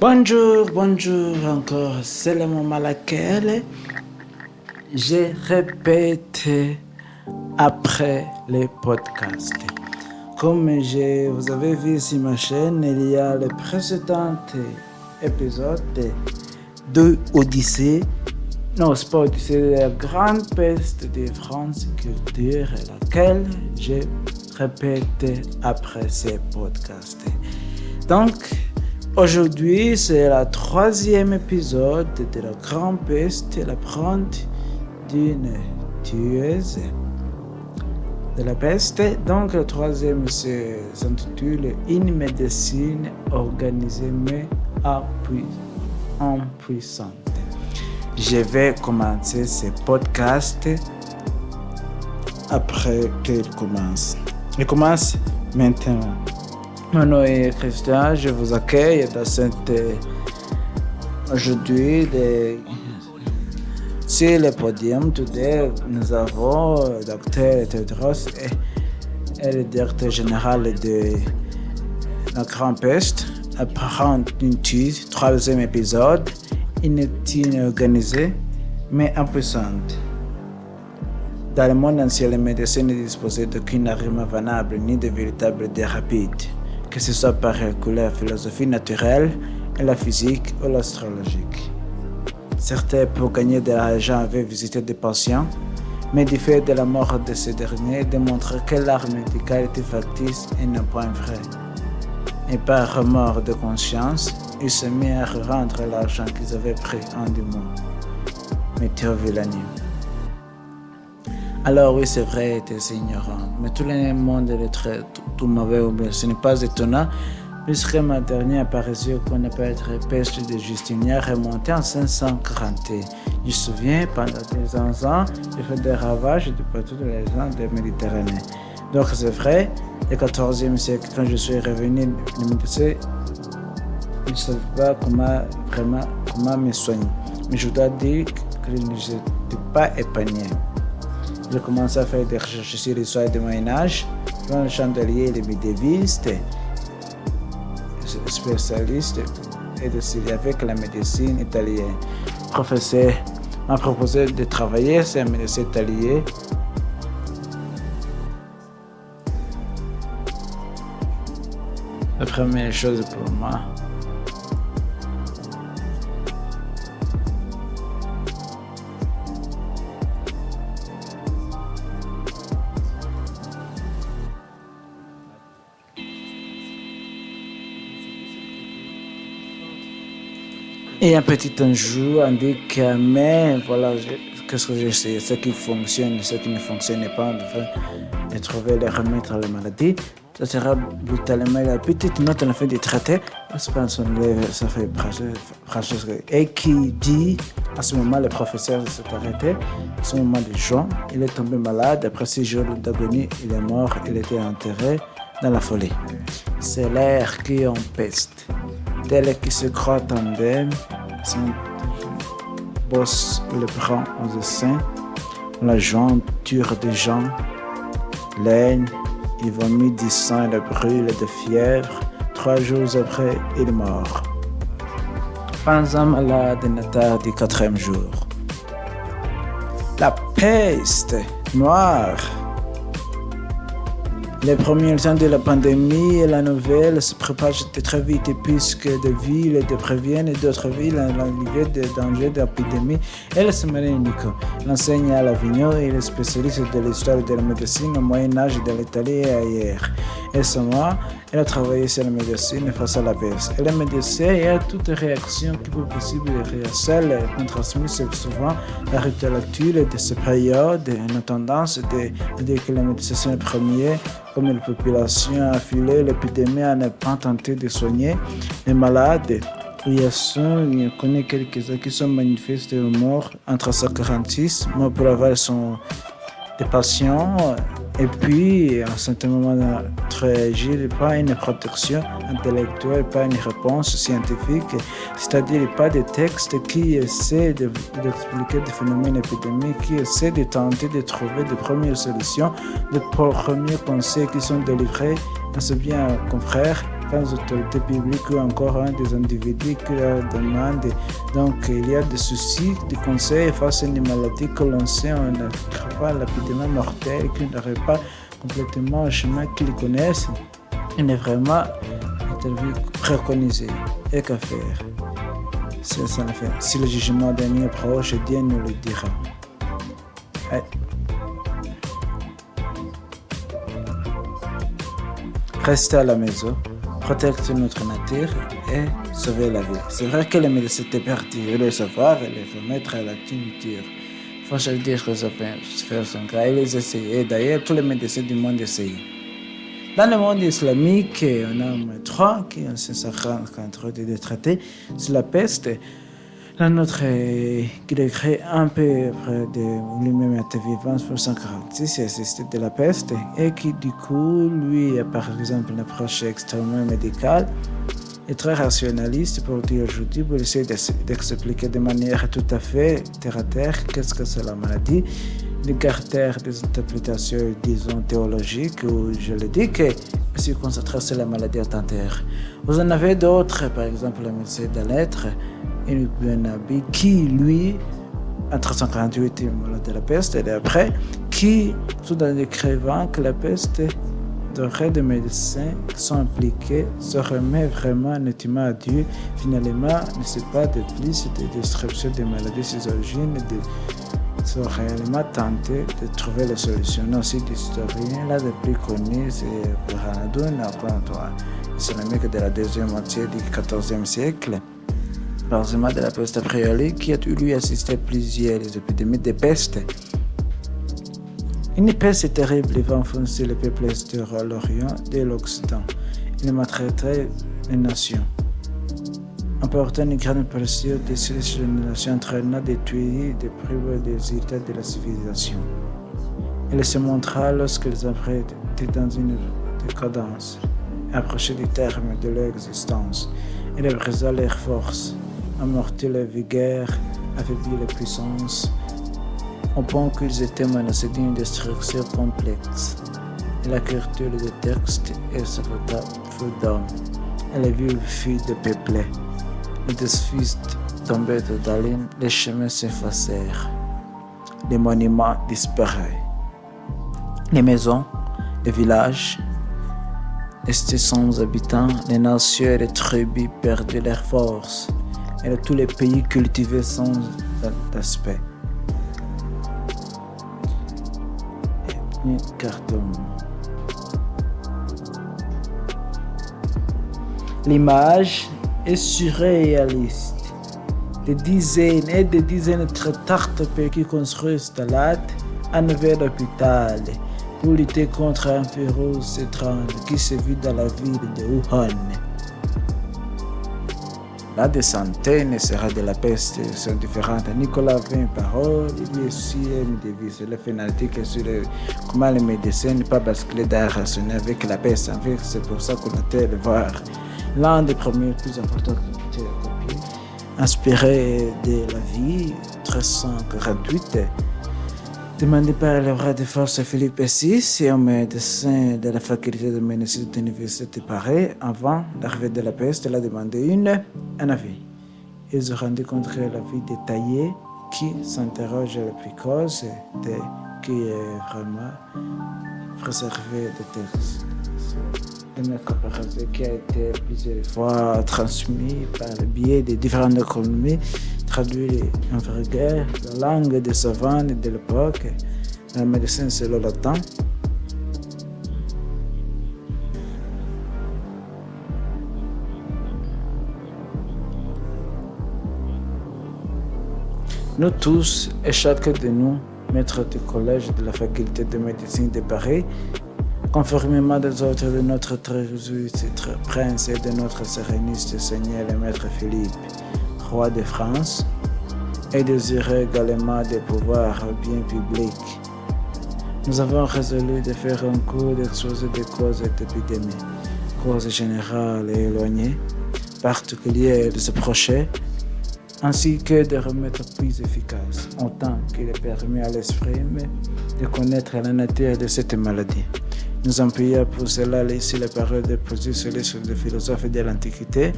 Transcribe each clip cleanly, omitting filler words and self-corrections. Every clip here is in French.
Bonjour encore, c'est le moment laquelle je répète après les podcasts. Comme vous avez vu sur ma chaîne, il y a le précédent épisode de Odyssée. Non, c'est pas Odyssée, la grande peste de France culture, laquelle je répète après ces podcasts. Donc, aujourd'hui, c'est le troisième épisode de la grande peste, l'apprenti d'une tueuse de la peste. Donc, le troisième s'intitule Une médecine organisée mais impuissante. Je vais commencer ce podcast après qu'il commence. Il commence maintenant. Mon nom est Christian, je vous accueille dans cette aujourd'hui sur le podium. Today, nous avons le docteur Tedros et le directeur général de la Grande Peste. Apprendre une tueuse, troisième épisode, une médecine organisée mais impuissante. Dans le monde entier, la médecine ne dispose d'aucune arme valable ni de véritable idée rapide, que ce soit par la philosophie naturelle, et la physique ou l'astrologique. Certains, pour gagner de l'argent, avaient visité des patients, mais du fait de la mort de ces derniers, démontraient que l'art médical était factice et non point vrai. Et par remords de conscience, ils se mirent à revendre l'argent qu'ils avaient pris en du monde. Météo Villani. Alors oui, c'est vrai, était ignorant, mais tout le monde est très tout mauvais ou bien. Ce n'est pas étonnant, puisque ma dernière apparition qu'on appelle peste de Justinien remontait en 540. Je me souviens, pendant des ans, j'ai fait des ravages de partout dans les landes de Méditerranée. Donc c'est vrai, le 14e siècle, quand je suis revenu, les médecins ne savaient pas comment me soigner. Mais je dois dire que je n'étais pas épargné. J'ai commencé à faire des recherches sur l'histoire du Moyen-Âge, dans le chandelier, les médiévistes, spécialistes et de avec la médecine italienne. Le professeur m'a proposé de travailler sur la médecine italienne. La première chose pour moi, et un petit enjeu indique mais voilà, qu'est-ce que j'essaie, ce qui fonctionne, ce qui ne fonctionne pas, de trouver les remèdes à la maladie. Ça sera brutalement la petite note à la fin du traité. Ça fait presque. Et qui dit, à ce moment, le professeur s'est arrêté. À ce moment de juin, il est tombé malade. Après 6 jours d'agonie, il est mort. Il était enterré dans la folie. C'est l'air qui empeste. Tel qui se croit tandem, son bosse le prend aux essaims, la jointure des gens, l'aine, il vomit du sang, il brûle de fièvre. 3 jours après, il est mort. Pas un malade natal du 4e jour. La peste noire. Les premiers temps de la pandémie et la nouvelle se propagent très vite puisque des villes préviennent et d'autres villes l'arrivée des dangers d'épidémie. Elle se mêle uniquement. L'enseigne à l'Avignon et les spécialistes de l'histoire de la médecine au Moyen-Âge de l'Italie et ailleurs. Et ce mois, elle a travaillé sur la médecine face à la peste. Et la médecine a toute réaction qui peut possible réelle qu'on transmet souvent la littérature de cette période, une tendance de dire que la médecine est première, comme la population a affilé l'épidémie à ne pas tenter de soigner les malades. Il y connaît quelques-uns qui sont manifestés morts entre 146 morts pour avoir des patients. Et puis, à un certain moment, réagir, pas une protection intellectuelle, pas une réponse scientifique, c'est-à-dire pas des textes qui essaient d'expliquer des phénomènes épidémiques, qui essaient de tenter de trouver des premières solutions, des premiers conseils qui sont délivrés. On se bien, confrères, certaines autorités publiques ou encore des individus qui leur demandent. Donc, il y a des soucis, des conseils face à une maladie que l'on sait, on n'a pas l'épidémie mortelle, qui n'arrive pas complètement au chemin qu'ils connaissent. Il est vraiment préconisé. Et qu'à faire? C'est ça l'affaire. Si le jugement dernier est proche, Dieu nous le dira. Rester à la maison, protéger notre nature et sauver la vie. C'est vrai que les médecins étaient partis le savoir et les remettre à la culture. Il faut se dire que ça fait faire son cas et les essayer. D'ailleurs, tous les médecins du monde essayent. Dans le monde islamique, on a trois qui ont se rencontrés de traités. C'est la peste. Là, notre grec un peu près de lui-même était vivant pour 146 et assisté de la peste et qui du coup, lui, a par exemple une approche extrêmement médicale et très rationaliste pour dire aujourd'hui, pour essayer d'expliquer de manière tout à fait terre à terre qu'est-ce que c'est la maladie. Le caractère des interprétations, disons, théologiques, où je le dis que se concentrer sur la maladie attentaire. Vous en avez d'autres, par exemple, le médecin de lettres, Ibn Abi, qui, lui, en 1348, est malade de la peste, et après, qui, tout en écrivant que la peste, des médecins qui sont impliqués, se remet vraiment nettement à Dieu. Finalement, ne sait pas de plus de destruction des maladies, ses origines, sont réellement tentés de trouver la solution. Aussi d'historiens, là, le plus connu, c'est Burhanuddin, islamique de la deuxième moitié du XIVe siècle, heureusement de la peste a priori, qui a lui assisté à plusieurs épidémies de peste. Une peste terrible va enfoncer le peuple de l'Orient et l'Occident. Il maltraiterait les nations. Emportant une grande pression de ces générations entraînant des tueries, des privés des états de la civilisation. Il se montra lorsqu'ils étaient dans une décadence, approchaient du terme de leur existence. Il brisa leurs forces, amortit la vigueur, affaiblit la puissance, au point qu'ils étaient menacés d'une destruction complexe. Et la culture des textes et se fut d'hommes, et les villes furent dépeuplées. Les défis tombèrent dans l'île, les chemins s'effacèrent, les monuments disparurent, les maisons, les villages restaient sans habitants, les nations et les tribus perdaient leur force, et tous les pays cultivaient sans aspect. L'image est surréaliste. Des dizaines et des dizaines de start-up qui construisent la latte à nouvel hôpital pour lutter contre un virus étrange qui se vit dans la ville de Wuhan. Là, des centaines sera de la peste sont différentes. Nicolas avait une parole, lui aussi aime des vies. Le fanatique sur comment les médecins ne pas basculer dans la rationnel avec la peste. En fait, c'est pour ça qu'on a été le voir. L'un des premiers plus importants copies, inspiré de la vie 1348, demandé par le roi de force Philippe VI et un médecin de la faculté de médecine de l'université de Paris, avant l'arrivée de la peste, il a demandé un avis. Ils se rendaient compte que l'avis détaillé qui s'interroge le plus cause qui est vraiment préservé des textes. Une coopération qui a été plusieurs fois transmise par le biais de différentes économies, traduit en vulgaire la langue des savants de l'époque, la médecine c'est le latin. Nous tous et chacun de nous, maîtres du collège de la faculté de médecine de Paris, conformément des ordres de notre très illustre prince et de notre séréniste seigneur le maître Philippe, roi de France, et désirait également de pouvoir au bien public. Nous avons résolu de faire un cours d'exposé des causes d'épidémie, causes générales et éloignées, particulières de se procher, ainsi que de remèdes plus efficaces, autant qu'il est permis à l'esprit de connaître la nature de cette maladie. Nous employons pour cela ici les paroles déposées sur les philosophes de l'Antiquité,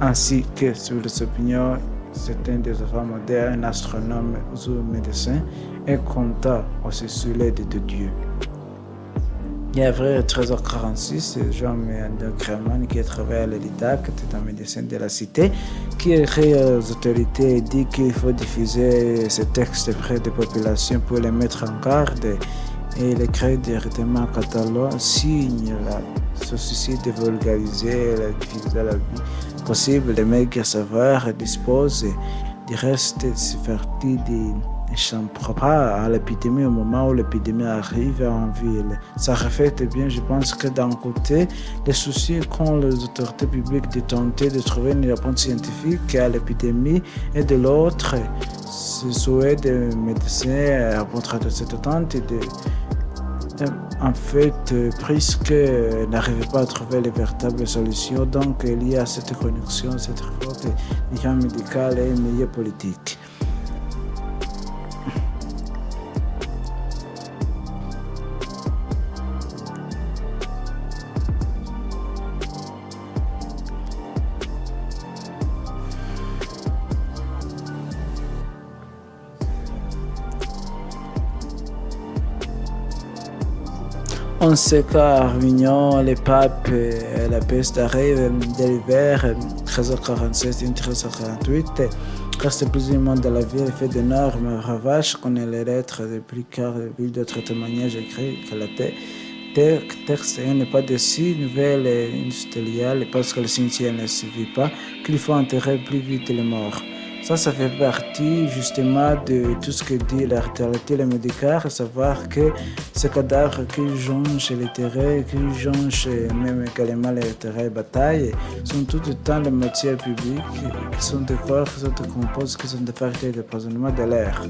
ainsi que sur les opinions certains des enfants modernes, astronomes ou médecins, et comptant aussi sur l'aide de Dieu. Il y a vrai 13h46, c'est Jean-Méandre Kreman qui a travaillé à l'ELIDAC, c'est un médecin de la cité, qui écrit aux autorités et dit qu'il faut diffuser ces textes auprès des populations pour les mettre en garde. Et il écrit directement en catalan, signe ce souci de vulgariser et de diffuser la vie possible, les mecs à savoir disposent du reste de se faire ne s'en pas à l'épidémie au moment où l'épidémie arrive en ville. Ça reflète bien, je pense que d'un côté, les soucis qu'ont les autorités publiques de tenter de trouver une réponse scientifique à l'épidémie et de l'autre, ce souhait des médecins à contre de cette attente et en fait, puisque n'arrivait pas à trouver les véritables solutions, donc il y a cette connexion, cette faute du champ médical et milieu politique. On sait qu'à Avignon, les papes et la peste arrivent de l'hiver 13h47 et 13h48. Reste plus ou moins dans la ville, fait d'énormes ravages. Je connais les lettres depuis car d'autres témoignages écrits que la texte n'est pas de si nouvelle et industrielle parce que le cimetière ne suffit pas, qu'il faut enterrer plus vite les morts. Ça fait partie justement de tout ce que dit la littérature médicale, à savoir que ces cadavres qui jonchent les terrains, qui jonchent même également les terrains de bataille, sont tout le temps des matières publiques, qui sont des corps, qui sont des composés, qui sont des facteurs de poisonnement de l'air.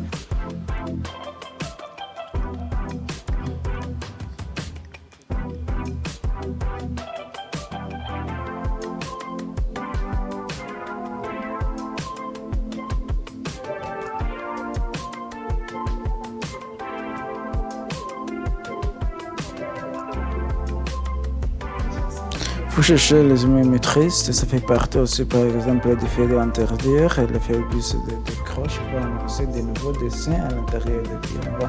Pour chercher les humains maîtrises, ça fait partie aussi par exemple du fait d'interdire et le fait de croches pour annoncer des nouveaux dessins à l'intérieur des villes.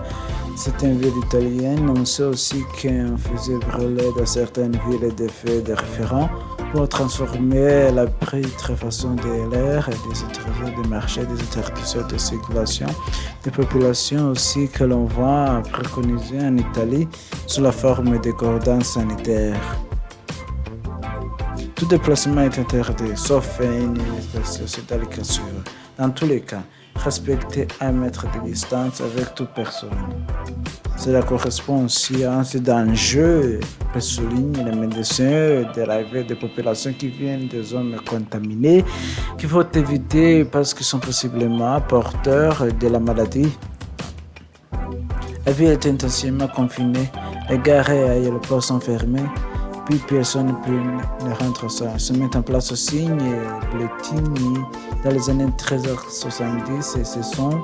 C'est une ville italienne, on sait aussi qu'on faisait brûler dans certaines villes des faits de référents pour transformer la putréfaction de l'air et des interdictions de marché, des interdictions de circulation, des populations aussi que l'on voit préconiser en Italie sous la forme de cordons sanitaires. Tout déplacement est interdit, sauf une sociétale cassure. Dans tous les cas, respecter 1 mètre de distance avec toute personne. Cela correspond aussi à un danger que soulignent les médecins dérivés des populations qui viennent des zones contaminées, qu'il faut éviter parce qu'ils sont possiblement porteurs de la maladie. La ville est intensément confinée, les gares et aéroports sont fermés. Puis personne ne rentre ça. Se met en place aussi une bulletin dans les années 1370 et ce sont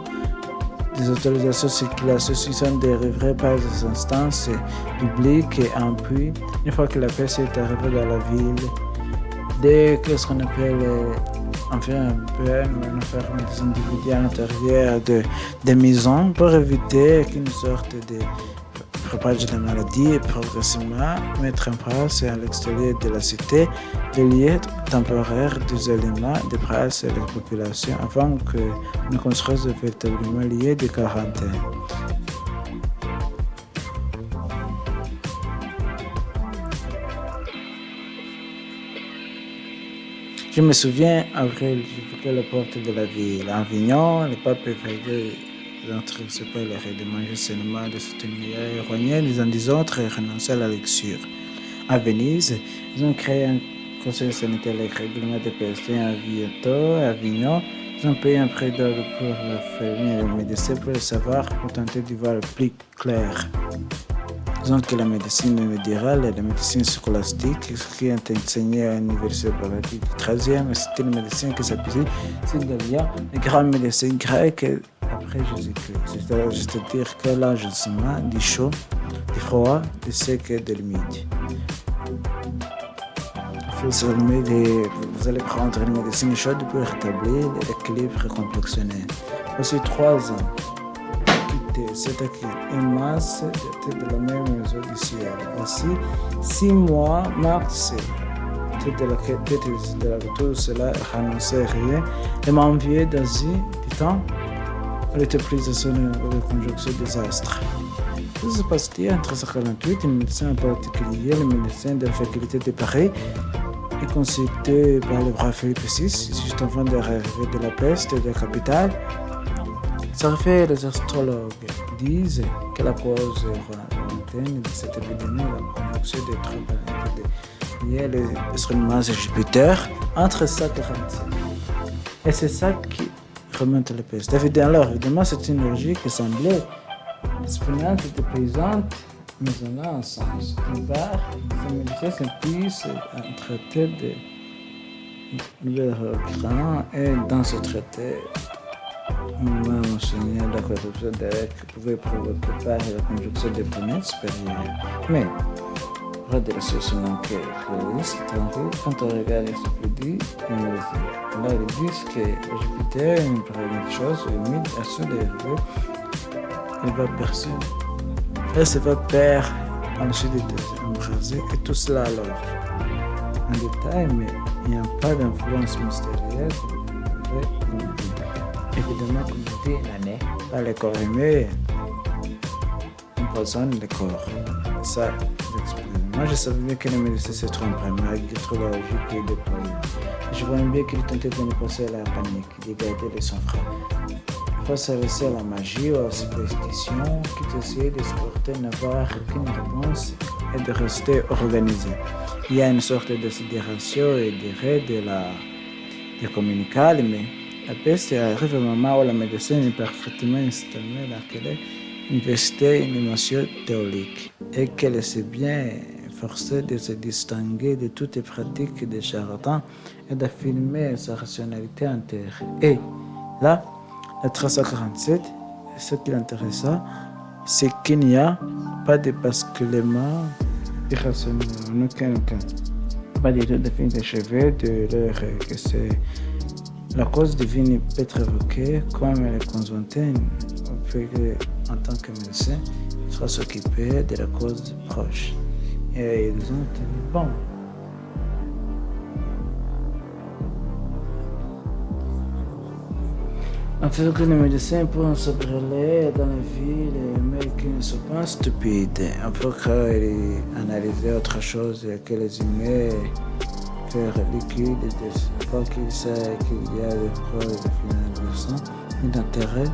des autorisations de circulation qui sont délivrées par des instances publiques et en puis, une fois que la peste est arrivée dans la ville, dès que ce qu'on appelle on ferme des individus à l'intérieur des maisons pour éviter qu'une sorte de propage de la maladie et progressivement mettre en place à l'extérieur de la cité des lieux temporaires d'isolement des presse et des populations avant que ne construise véritablement lieux de quarantaine. Je me souviens, après la porte de la ville, à Avignon, les papes veillent d'entrer pas l'arrêt de manger seulement, de soutenir erroné les uns des autres et renoncer à la lecture. À Venise, ils ont créé un conseil sanitaire avec règlement de personnes à Vieto, à Avignon. Ils ont payé un prêt d'or pour la famille et le médecin pour le savoir, pour tenter d'y voir plus clair. Disons que la médecine médiévale et la médecine scolastique, qui est enseignée à l'université du XIIIe, c'était une médecine qui s'appelait Galien, le grand médecin grec après Jésus-Christ. C'est-à-dire que l'enregistrement du chaud, du froid, du sec et de l'humide. Vous allez prendre une médecine chaude pour rétablir l'équilibre complexionnel. Aussi 3 ans. C'est une masse de la même maison du ciel. Voici 6 mois, mars, de la retour de cela n'annonçait rien. Et m'enviait d'Asie du temps, elle était prise de son conjonction des astres. Tout se passe-t-il en 1348, une médecin en particulier, le médecin de la faculté de Paris, est consulté par le roi Philippe VI, juste avant de l'arrivée de la peste de la capitale. Ça fait les astrologues disent que la cause lointaine de cette épidémie est la conjonction des trois planètes liées à l'astronomie de Jupiter entre 747. Et c'est ça qui remonte la peste. Alors, évidemment, c'est une logique qui semblait exponente et présente, mais on a un sens. D'une part, ces médecins s'impliquent un traité de leur grand, et dans ce traité, on va mentionner la corruption directe qui pouvait provoquer par la conjonction des planètes supérieures. Mais, pas de la solution que réaliste, quand on regarde ce que dit, là ils disent que Jupiter est une première chose humide à ce niveau, il va percer. Elle se va perdre ensuite embraser et tout cela alors. En détail, mais il n'y a pas d'influence mystérieuse. Évidemment, comme je dis, l'année, pas les corps humains empoisonnent les corps. Ça, moi, je savais bien que le médecin se trompait, malgré trop la logique qu'il déployait. Je voyais bien qu'il tentait de me passer à la panique, de garder les sang-froid. Face à la magie ou à la superstition, qui essayait de supporter n'avoir aucune réponse et de rester organisé. Il y a une sorte de sidération et de communicale, mais la peste arrive au moment où la médecine est parfaitement installée dans laquelle investait une émotion théorique et qu'elle s'est bien forcée de se distinguer de toutes les pratiques des charlatans et d'affirmer sa rationalité entière. Et là, la 347, ce qui l'intéressa, c'est qu'il n'y a pas de basculement irrationnel en aucun cas. Pas du tout de fin de cheveux de leur que c'est la cause divine peut être évoquée comme Constantine, en tant que médecin, il sera s'occuper de la cause proche. Et ils ont tenu bon. En fait que les médecins pourront se brûler dans les villes, mais qu'ils ne sont pas stupides. Il faut qu'ils analysent autre chose que les humains faire liquide, il faut qu'ils sachent qu'il y a des preuves de finalisation et d'intérêt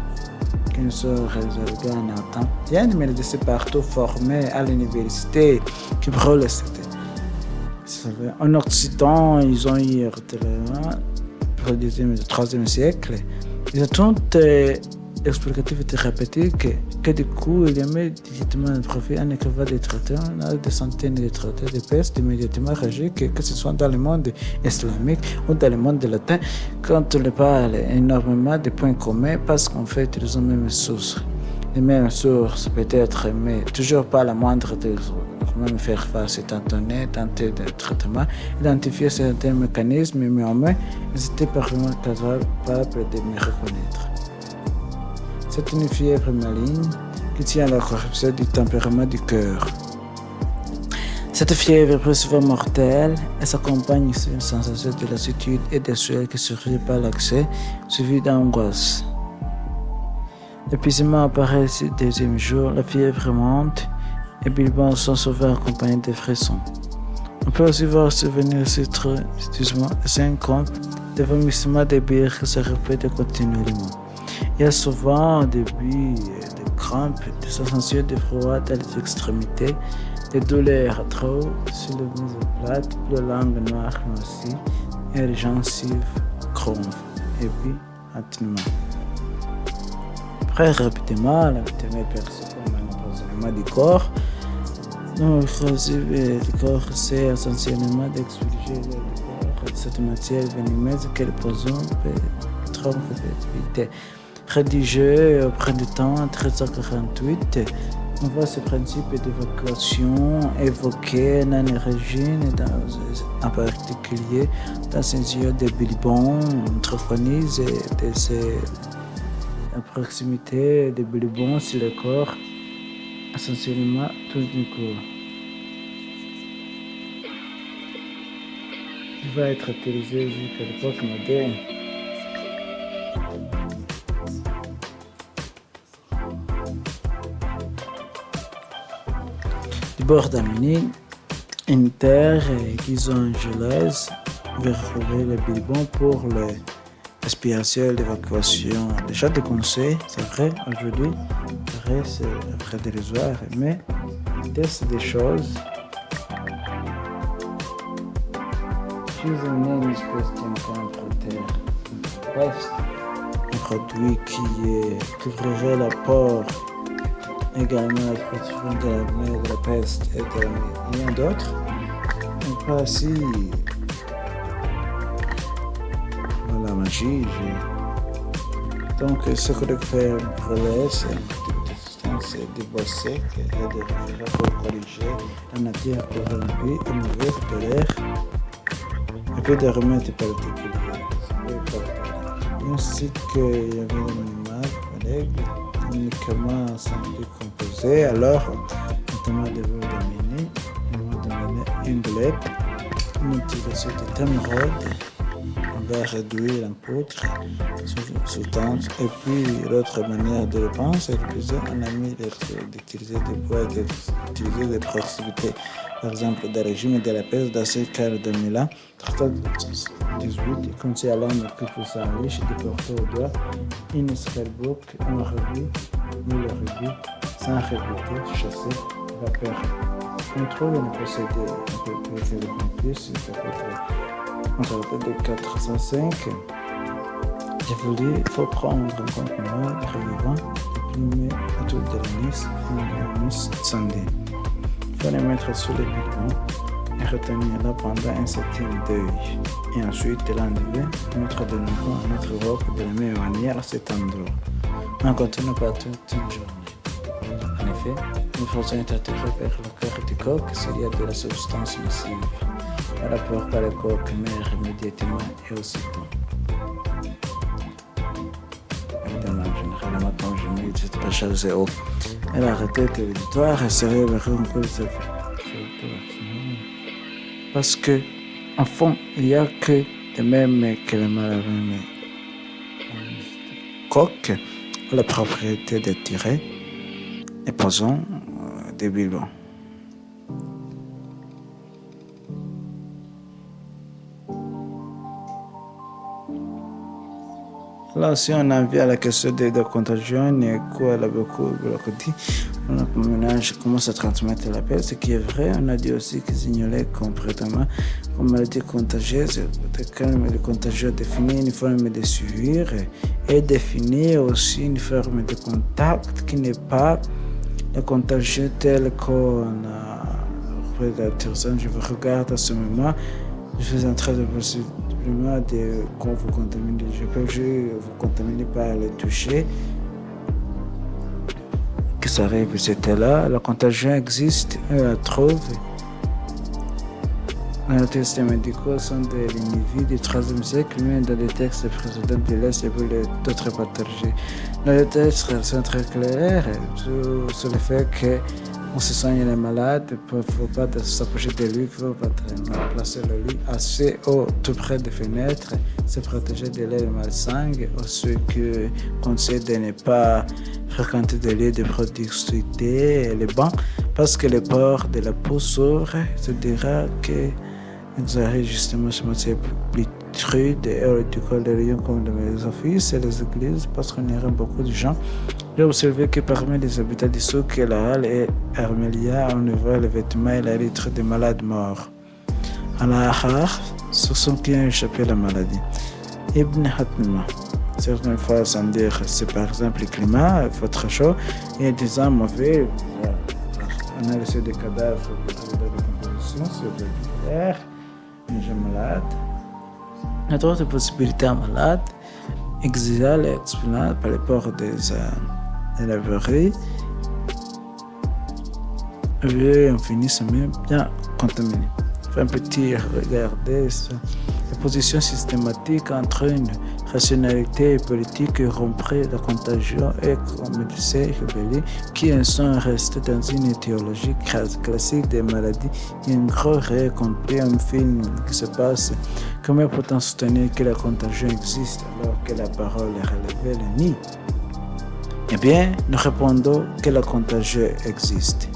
qui ne sont résolus en un temps. Il y a des médecins partout formés à l'université qui brûlent cette. En Occident, ils ont eu au 3e siècle. Ils ont toutes explicatif était répété que du coup, il y a immédiatement un profit en écrivant des traités, on a des centaines de traités de peste immédiatement réagi, que ce soit dans le monde islamique ou dans le monde latin, quand on parle énormément de points communs, parce qu'en fait, ils ont les mêmes sources peut-être, mais toujours pas la moindre des autres. Même faire face, étonner, tenter de traitement, identifier certains mécanismes, mais en main, ils étaient parfaitement capables de me reconnaître. C'est une fièvre maligne qui tient à la corruption du tempérament du cœur. Cette fièvre est plus souvent mortelle et s'accompagne d'une sensation de lassitude et de sueur qui survient par l'accès, suivi d'angoisse. L'épuisement apparaît le deuxième jour, la fièvre monte et Bilbao sont souvent accompagnés de frissons. On peut aussi voir survenir les symptômes de vomissement de bière qui se répètent continuellement. Il y a souvent des début de crampes, des sensations de froid dans les extrémités, des douleurs trop sur le mise plate, la langue noire aussi, et les gencives chrome, et puis lentement. Après, rapidement, la vitamine est perçue comme un empoisonnement du corps. Donc, le corps c'est essentiellement d'expulser le corps cette matière venimeuse que le poison peut trop éviter. rédigé au printemps 1348. On voit ce principe d'évacuation évoqué dans les régimes, en particulier dans ces yeux de Bilbon, Trophonies et de ses proximité de Bilbon sur le corps, essentiellement tout du coup. Il va être utilisé jusqu'à l'époque moderne. Du bord d'Amini, une terre guisangelaise va retrouver le Bilbon pour l'aspiration et l'évacuation. Déjà des conseils, c'est vrai, aujourd'hui, c'est très dérisoire, mais teste des choses. Je vous amener une espèce d'encontreterre, un produit qui couvrirait la porte, également la protection de la mer, de la peste et de rien d'autre. On peut aussi, la magie. Donc, ce que je fais pour c'est des bois secs et des référents pour corriger la nature pour l'envie et l'ouvrir de l'air. Un peu de remèdes particuliers. Ainsi qu'il y avait un animal, collègue, uniquement semblé composé, alors, notamment des vols d'amini, un glaive, une utilisation de tamerode, on va réduire en poudre sous tente, et puis l'autre manière de le penser, on a mis d'utiliser des bois, d'utiliser des proximités. Par exemple, des régimes de la peste dans ce cas de Milan, 1318, comme si à l'homme que pour sa riche, de porter au doigt, une scalbook, un rubis, mille rubis, sans répéter, chasser, vapeur. Contrôle ne posséder un peu plus de plus, ça peut être, on se rappelle de 405. J'ai voulu, il faut prendre en compte le revivant, imprimer à toute de la Nice, une Nice Sunday. Il faut les mettre sur le Bilbon et retenir là pendant un certain deuil. Et ensuite l'enlever, mettre de nouveau à notre robe de la même manière à cet endroit. On ne continue pas toute une journée. En effet, nous faisons être attirés vers le cœur du coq, s'il y a de la substance massive. Elle apporte par le coq meurt immédiatement et aussitôt. Évidemment, généralement, quand je mets cette pêche à zéro, elle a arrêté que l'auditoire et serait vers un peu de parce que, en fond, il n'y a que de même que le malheureux coq a la propriété de tirer les poisons des Bilbon. Là aussi, on en vient à la question de contagion et quoi, là, beaucoup dit. On a comme ménage commence à transmettre la peste, ce qui est vrai. On a dit aussi qu'ils ignoraient complètement comme maladie contagieuse. Quand le contagieux définit une forme de suivre et définir aussi une forme de contact qui n'est pas le contagieux tel qu'on a la personne. Je vous regarde à ce moment, je suis en train de possiblement de quand vous contaminez. Je peux vous contaminer par le toucher. Que ça arrive, c'était là. La contagion existe, on la trouve. Les tests médicaux sont de l'individu du IIIe siècle, mais dans les textes précédents de l'Est, il y a d'autres pathologies. Les textes sont très clairs sur le fait qu'on se soigne les malades, il ne faut pas s'approcher de lui, il faut pas placer le lit assez haut, tout près des fenêtres, se protéger de l'air malsain, aussi que conseille de ne pas fréquenter des lieux de promiscuité et les bancs, parce que les pores de la peau s'ouvrent, se dira que vous aurez justement ce motif plus trude et du col de Lyon comme dans les offices et les églises, parce qu'on y a beaucoup de gens. J'ai observé que parmi les habitants du souk, la halle et Armélia, on voit les vêtements et la litre des malades morts. À la Ahar, ce sont qui ont échappé à la maladie. Ibn Hatma, certaines fois sans dire, c'est par exemple le climat, il faut très chaud, et des ans mauvais, on a laissé des cadavres de décomposition sur l'air, les gens malades. Il y a d'autres possibilités malades. exhalent et expulsent par les pores de la verrerie. Et on finit même bien contaminé. Un petit regarder la position systématique entre une rationalité politique rompue de contagion et comme médecin rebelle qui en sont restés dans une théologie classique des maladies et un gros réel compris un film qui se passe. Comment peut-on soutenir que la contagion existe alors que la parole est relevée le nie? Eh bien, nous répondons que la contagion existe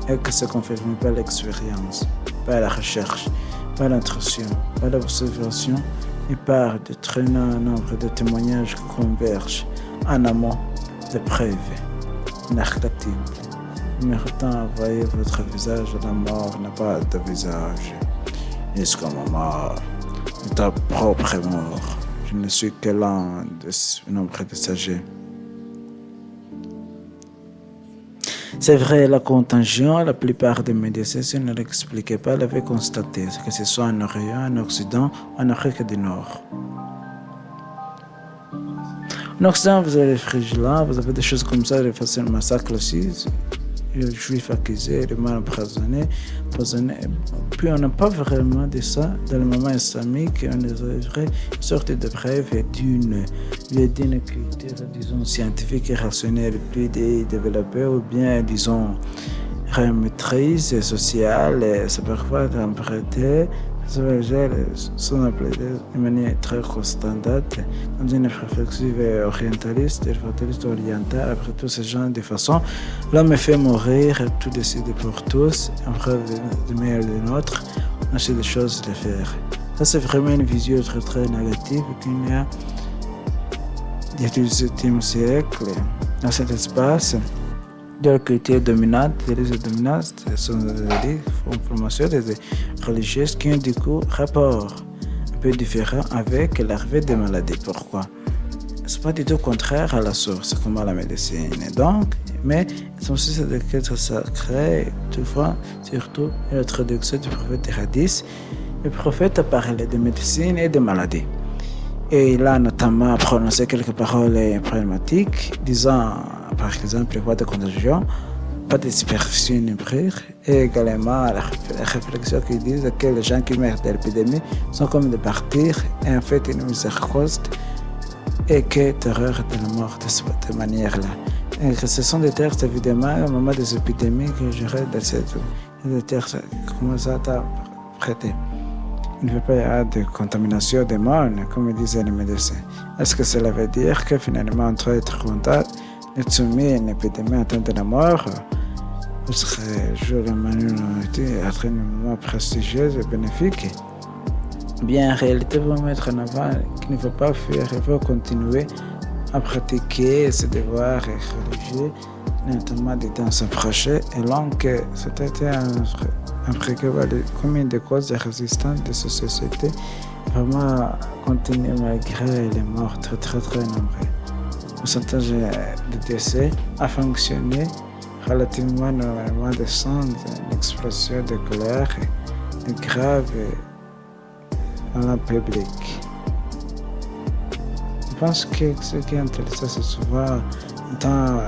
et que c'est confirmé par l'expérience, par la recherche, par l'intuition, par l'observation et par de très nombre de témoignages qui convergent en amont de preuves inarrêtables. Méritant envoyer votre visage à la mort n'a pas de visage. Jusqu'à ma mort, ta propre mort. Je ne suis que l'un des nombreux passagers. C'est vrai, la contagion, la plupart des médecins ne l'expliquaient pas, l'avaient constaté, que ce soit en Orient, en Occident, en Afrique du Nord. En Occident, vous avez les frigilants, vous avez des choses comme ça, les façons massacres aussi, les juifs accusés, les mal empoisonnés. Puis on n'a pas vraiment de ça dans le moment islamique, on est une sorte de brève d'une culture, disons, scientifique et rationnelle plus développée, ou bien, disons, maîtrise sociale, ça peut parfois être interprété, sont appelés de manière très constante dans une réflexive orientaliste et fataliste orientale. Après tout ce genre de façon, l'homme fait mourir, tout décide pour tous, en preuve de meilleur de notre, on a des choses à faire. Ça, c'est vraiment une vision très très négative qu'il y a du XVIIe siècle dans cet espace de la culture dominante, les dominantes sont des formations des religieuses qui ont du coup rapport un peu différent avec l'arrivée des maladies. Pourquoi? C'est pas du tout contraire à la source, comme à la médecine. Donc, mais c'est aussi des quêtes sacrées, toutefois, surtout l'introduction du prophète Hadith. Le prophète a parlé de médecine et de maladies. Et il a notamment prononcé quelques paroles problématiques, disant par exemple le voie de contagion, pas de superficie hybride, et également la réflexion qui dit que les gens qui meurent de l'épidémie sont comme des martyrs et en fait une miséricorde et que terreur de la mort de cette manière-là. Et que ce sont des textes évidemment au moment des épidémies que je reste dans cette des textes comment ça t'a prêté. Il ne veut pas y avoir de contamination des morts, comme disaient les médecins. Est-ce que cela veut dire que finalement, entre être contact, être soumis à une épidémie atteinte de la mort, ce serait jour de minorité, être une moment prestigieuse et bénéfique? Bien, en réalité, vous mettre en avant qu'il ne faut pas fuir, il faut continuer à pratiquer ses devoirs religieux, notamment dans son projet, et donc, c'était impliqué comme une des causes de résistance de cette société, vraiment continuer malgré les morts très très très nombreux. Le pourcentage de décès a fonctionné relativement normalement sans une explosion de colère grave dans le public. Je pense que ce qui est intéressant, c'est souvent dans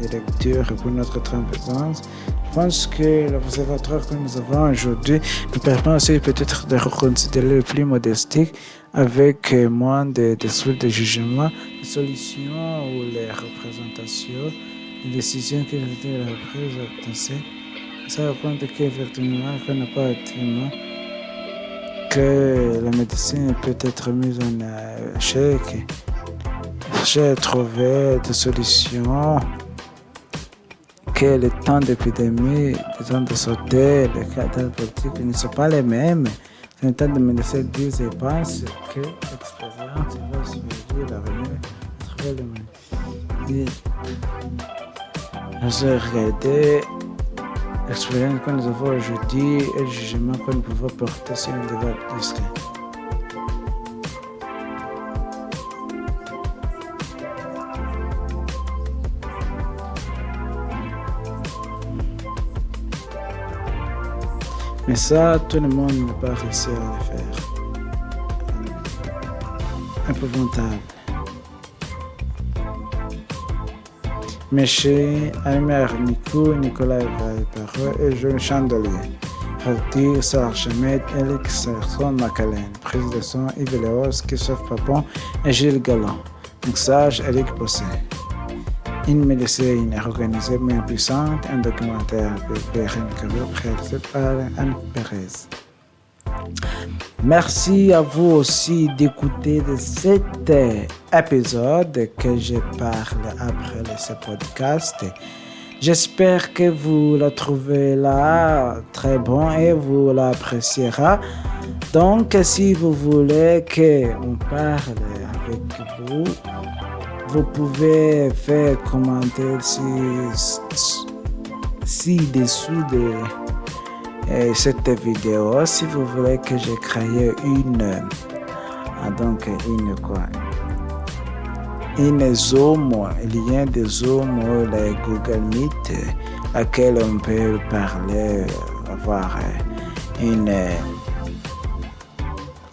les lectures pour notre transparence. Je pense que l'observatoire que nous avons aujourd'hui nous permet aussi peut-être de reconsidérer le plus modestique avec moins de suite de jugement, les solutions ou les représentations, les décisions qui ont été prises. Ça raconte qu'effectivement, qu'on n'a pas actuellement, que la médecine peut être mise en échec, chercher à trouver des solutions, que les temps d'épidémie, les temps de sauter, les cadres politiques ne sont pas les mêmes. Les temps de médecins disent et pensent que l'expérience va surveiller l'avenir à travers le monde. Nous avons regardé l'expérience que nous avons aujourd'hui et le jugement que nous pouvons porter sur un débat discret. Mais ça, tout le monde n'a pas réussi à le faire. Épouvantable. Michel, Almer, Nicolas Pareux et Jean Chandelier. Arthur, Sarah Chemet, Alex Sarson, Macalène. Prise de son, Yves Léos, Christophe Papon et Gilles Galland. Mixage, Eric Posset. Une médecine organisée mais puissante, un documentaire de Perrine Carreau réalisé par Anne Perez. Merci à vous aussi d'écouter de cet épisode que je parle après ce podcast. J'espère que vous le trouvez là très bon et vous l'apprécierez. Donc, si vous voulez qu'on parle avec vous, vous pouvez faire commentaire ci-dessous de cette vidéo. Si vous voulez que je crée une Zoom, lien de Zoom ou le Google Meet, laquelle on peut parler, avoir une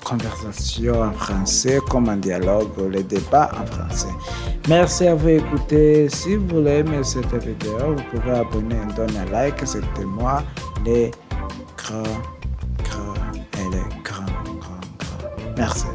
conversation en français comme un dialogue ou le débat en français. Merci à vous d'écouter. Si vous voulez aimer cette vidéo, vous pouvez abonner et donner un like. C'était moi, les grands et les grands. Merci.